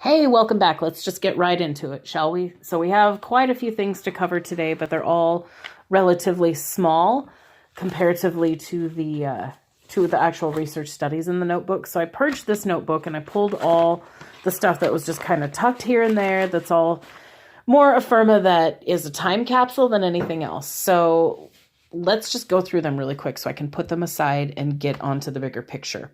Hey, welcome back. Let's just get right into it, shall we? So we have quite a few things to cover today, but they're all relatively small comparatively to the actual research studies in the notebook. So I purged this notebook and I pulled all the stuff that was just kind of tucked here and there. That's all more affirma that is a time capsule than anything else. So let's just go through them really quick so I can put them aside and get onto the bigger picture.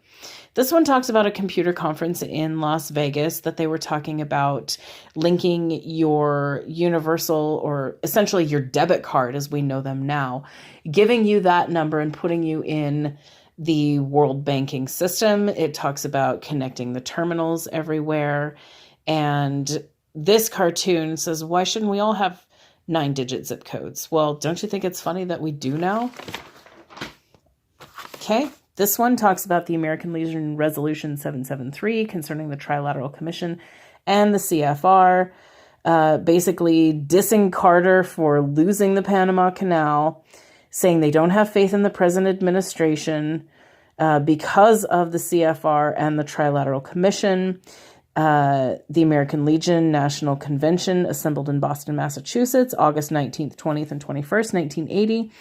This one talks about a computer conference in Las Vegas that they were talking about linking your universal, or essentially your debit card as we know them now, giving you that number and putting you in the world banking system. It talks about connecting the terminals everywhere. And this cartoon says, why shouldn't we all have 9-digit zip codes? Well, don't you think it's funny that we do now? Okay. This one talks about the American Legion Resolution 773 concerning the Trilateral Commission and the CFR, basically dissing Carter for losing the Panama Canal, saying they don't have faith in the present administration because of the CFR and the Trilateral Commission. The American Legion National Convention assembled in Boston, Massachusetts, August 19th, 20th, and 21st, 1980,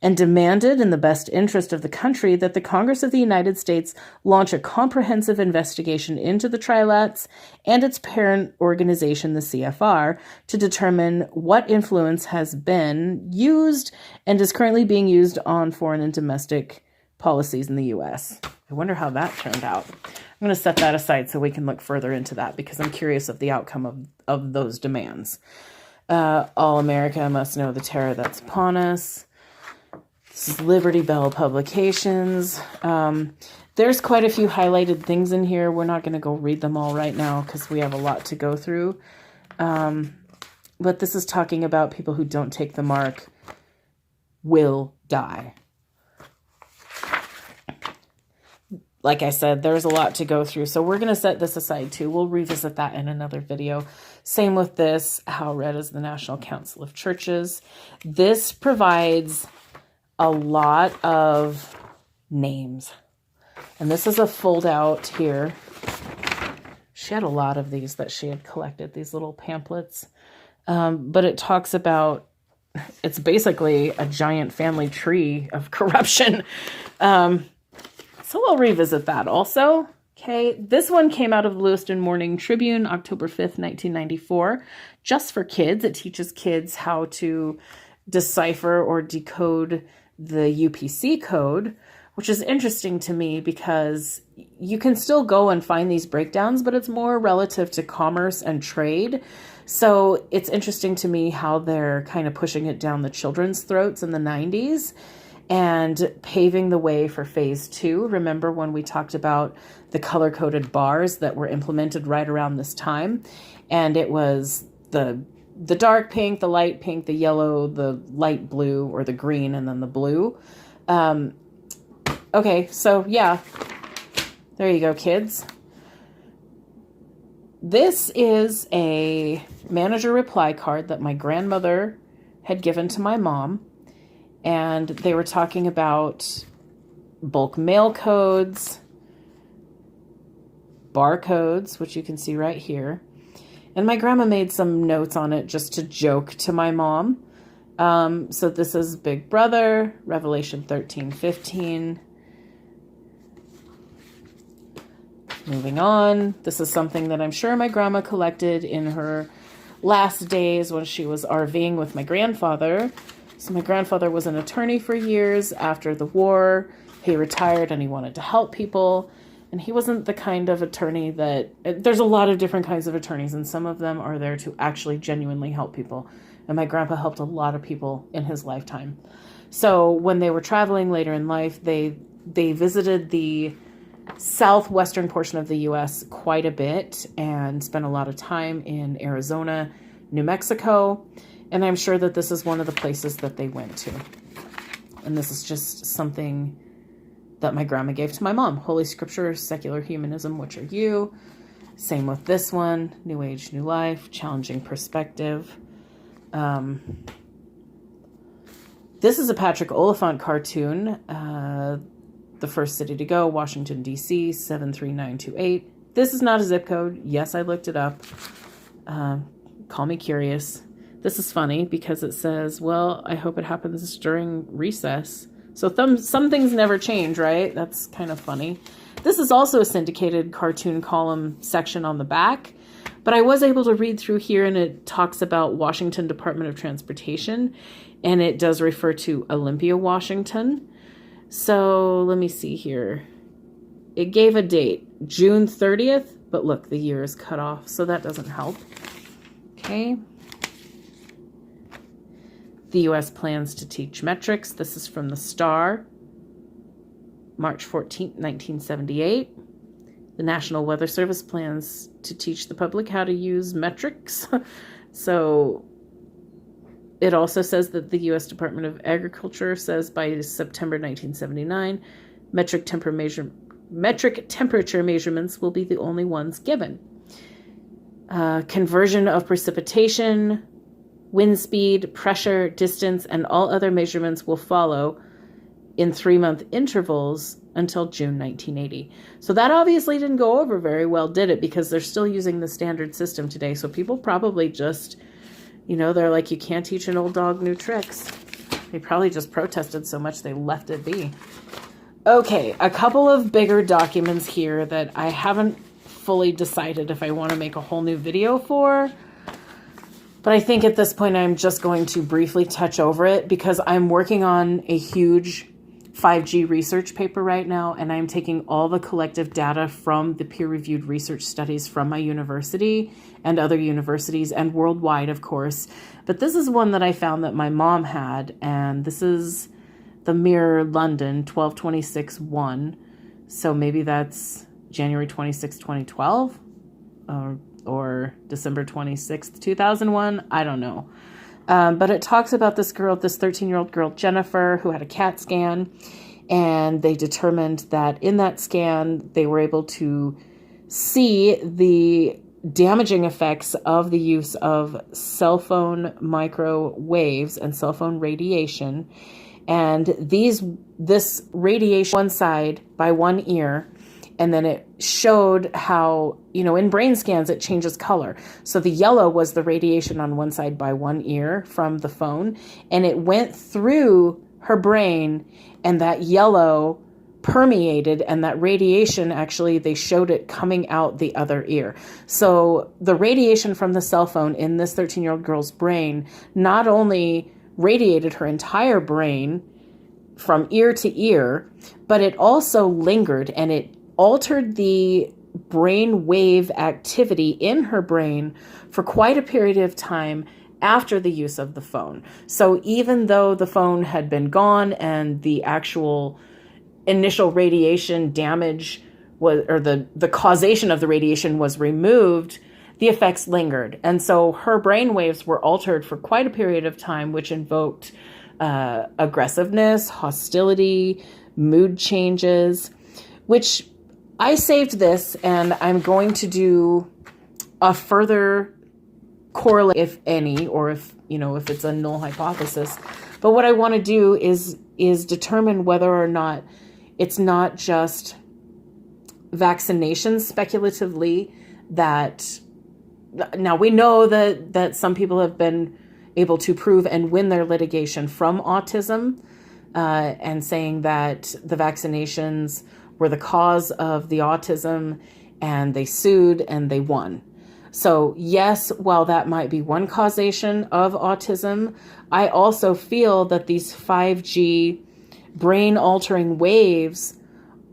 and demanded in the best interest of the country that the Congress of the United States launch a comprehensive investigation into the Trilats and its parent organization, the CFR, to determine what influence has been used and is currently being used on foreign and domestic policies in the U.S. I wonder how that turned out. I'm going to set that aside so we can look further into that because I'm curious of the outcome of those demands. All America must know the terror that's upon us. This is Liberty Bell Publications. There's quite a few highlighted things in here. We're not going to go read them all right now because we have a lot to go through. But this is talking about people who don't take the mark will die. Like I said, there's a lot to go through. So we're going to set this aside too. We'll revisit that in another video. Same with this. How read is the National Council of Churches? This provides a lot of names. And this is a fold out here. She had a lot of these that she had collected, these little pamphlets. But it talks about, it's basically a giant family tree of corruption. So we'll revisit that also. Okay, this one came out of the Lewiston Morning Tribune, October 5th, 1994. Just for kids. It teaches kids how to decipher or decode the UPC code, which is interesting to me because you can still go and find these breakdowns, but it's more relative to commerce and trade. So it's interesting to me how they're kind of pushing it down the children's throats in the 90s. And paving the way for phase 2. Remember when we talked about the color-coded bars that were implemented right around this time? And it was the dark pink, the light pink, the yellow, the light blue, or the green, and then the blue. Okay, so yeah, there you go, kids. This is a manager reply card that my grandmother had given to my mom. And they were talking about bulk mail codes, barcodes, which you can see right here. And my grandma made some notes on it just to joke to my mom. So this is Big Brother, Revelation 13:15. Moving on. This is something that I'm sure my grandma collected in her last days when she was RVing with my grandfather. So my grandfather was an attorney for years. After the war, he retired and he wanted to help people. And he wasn't the kind of attorney that... There's a lot of different kinds of attorneys, and some of them are there to actually genuinely help people. And my grandpa helped a lot of people in his lifetime. So when they were traveling later in life, they visited the southwestern portion of the U.S. quite a bit and spent a lot of time in Arizona, New Mexico. And I'm sure that this is one of the places that they went to. And this is just something that my grandma gave to my mom. Holy Scripture, Secular Humanism, Which Are You? Same with this one. New Age, New Life, Challenging Perspective. This is a Patrick Oliphant cartoon. The First City to Go, Washington, D.C., 73928. This is not a zip code. Yes, I looked it up. Call me curious. This is funny because it says, well, I hope it happens during recess. So some things never change, right? That's kind of funny. This is also a syndicated cartoon column section on the back, but I was able to read through here, and it talks about Washington Department of Transportation, and it does refer to Olympia, Washington. So let me see here. It gave a date, June 30th, but look, the year is cut off, so that doesn't help. Okay. The U.S. plans to teach metrics. This is from the Star, March 14th, 1978. The National Weather Service plans to teach the public how to use metrics. So it also says that the U.S. Department of Agriculture says by September 1979, metric temperature measurements will be the only ones given. Conversion of precipitation, wind speed, pressure, distance, and all other measurements will follow in 3-month intervals until June 1980. So that obviously didn't go over very well, did it? Because they're still using the standard system today. So people probably just, they're like, you can't teach an old dog new tricks. They probably just protested so much they left it be. Okay, a couple of bigger documents here that I haven't fully decided if I want to make a whole new video for. But I think at this point I'm just going to briefly touch over it because I'm working on a huge 5G research paper right now, and I'm taking all the collective data from the peer-reviewed research studies from my university and other universities and worldwide, of course. But this is one that I found that my mom had, and this is the Mirror London 1226-1. So maybe that's January 26, 2012 or December 26th, 2001. I don't know. But it talks about this girl, this 13-year-old girl, Jennifer, who had a CAT scan. And they determined that in that scan, they were able to see the damaging effects of the use of cell phone microwaves and cell phone radiation. And this radiation one side by one ear, and then it showed how, in brain scans, it changes color. So the yellow was the radiation on one side by one ear from the phone, and it went through her brain, and that yellow permeated, and that radiation, actually, they showed it coming out the other ear. So the radiation from the cell phone in this 13-year-old girl's brain not only radiated her entire brain from ear to ear, but it also lingered, and it altered the brain wave activity in her brain for quite a period of time after the use of the phone. So even though the phone had been gone and the actual initial radiation damage was, or the causation of the radiation was removed, the effects lingered. And so her brain waves were altered for quite a period of time, which invoked aggressiveness, hostility, mood changes, which I saved this, and I'm going to do a further correlate, if any, or if it's a null hypothesis. But what I want to do is determine whether or not it's not just vaccinations speculatively that, now we know that some people have been able to prove and win their litigation from autism, and saying that the vaccinations were the cause of the autism, and they sued and they won. So yes, while that might be one causation of autism, I also feel that these 5G brain altering waves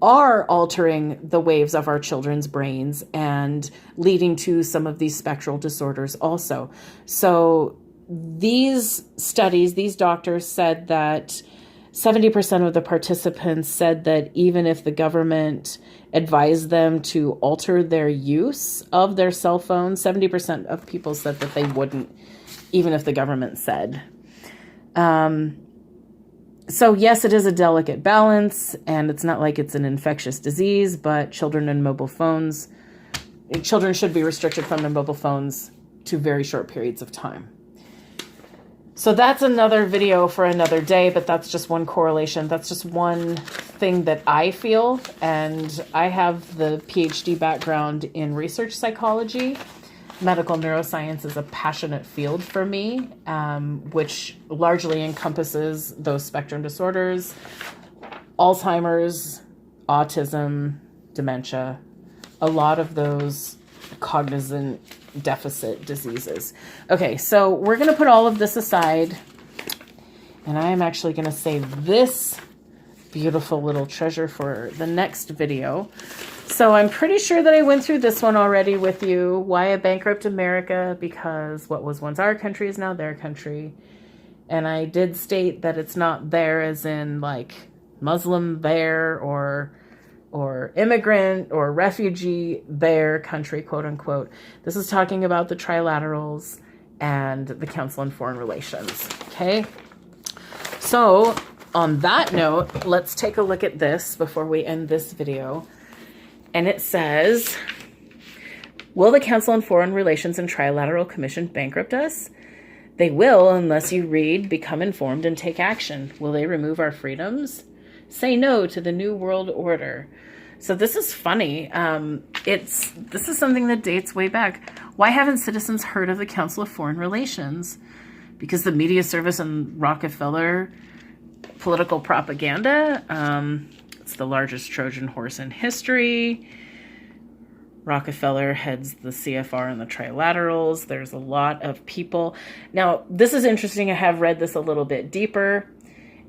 are altering the waves of our children's brains and leading to some of these spectral disorders also. So these studies, these doctors said that 70% of the participants said that even if the government advised them to alter their use of their cell phones, 70% of people said that they wouldn't, even if the government said. So yes, it is a delicate balance, and it's not like it's an infectious disease, but children should be restricted from their mobile phones to very short periods of time. So that's another video for another day, but that's just one correlation. That's just one thing that I feel. And I have the PhD background in research psychology. Medical neuroscience is a passionate field for me, which largely encompasses those spectrum disorders, Alzheimer's, autism, dementia, a lot of those cognizant deficit diseases. Okay, so we're going to put all of this aside, and I am actually going to save this beautiful little treasure for the next video. So I'm pretty sure that I went through this one already with you. Why a bankrupt America? Because what was once our country is now their country. And I did state that it's not there as in like Muslim there or immigrant or refugee their country, quote unquote. This is talking about the trilaterals and the Council on Foreign Relations. Okay. So on that note, let's take a look at this before we end this video. And it says, will the Council on Foreign Relations and Trilateral Commission bankrupt us? They will unless you read, become informed, and take action. Will they remove our freedoms? Say no to the New World Order. So this is funny. This is something that dates way back. Why haven't citizens heard of the Council of Foreign Relations? Because the media service and Rockefeller political propaganda. It's the largest Trojan horse in history. Rockefeller heads the CFR and the trilaterals. There's a lot of people. Now, this is interesting. I have read this a little bit deeper.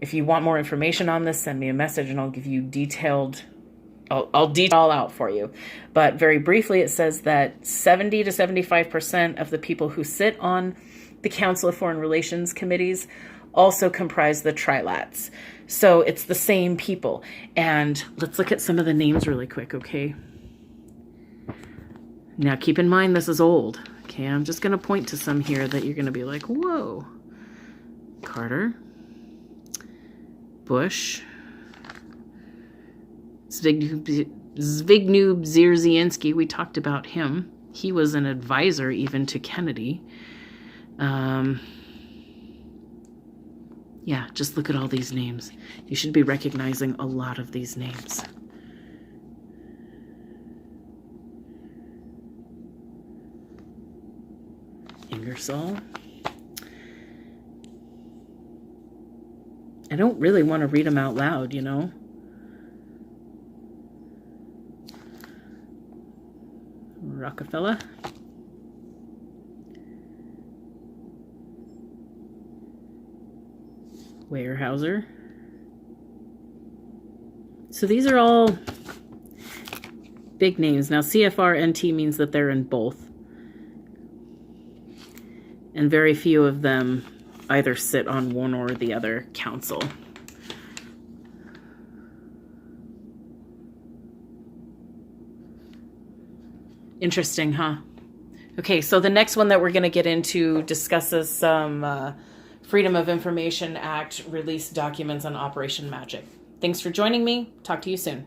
If you want more information on this, send me a message and I'll give you I'll detail all out for you. But very briefly, it says that 70 to 75% of the people who sit on the Council of Foreign Relations committees also comprise the trilats. So it's the same people. And let's look at some of the names really quick, okay? Now, keep in mind, this is old. Okay, I'm just going to point to some here that you're going to be like, whoa. Carter. Bush. Zbigniew Brzezinski, we talked about him. He was an advisor even to Kennedy. Yeah, just look at all these names. You should be recognizing a lot of these names. Ingersoll. I don't really want to read them out loud, you know. Rockefeller. Weyerhaeuser. So these are all big names. Now CFR-NT means that they're in both. And very few of them either sit on one or the other council. Interesting, huh? Okay, so the next one that we're going to get into discusses some Freedom of Information Act release documents on Operation Magic. Thanks for joining me. Talk to you soon.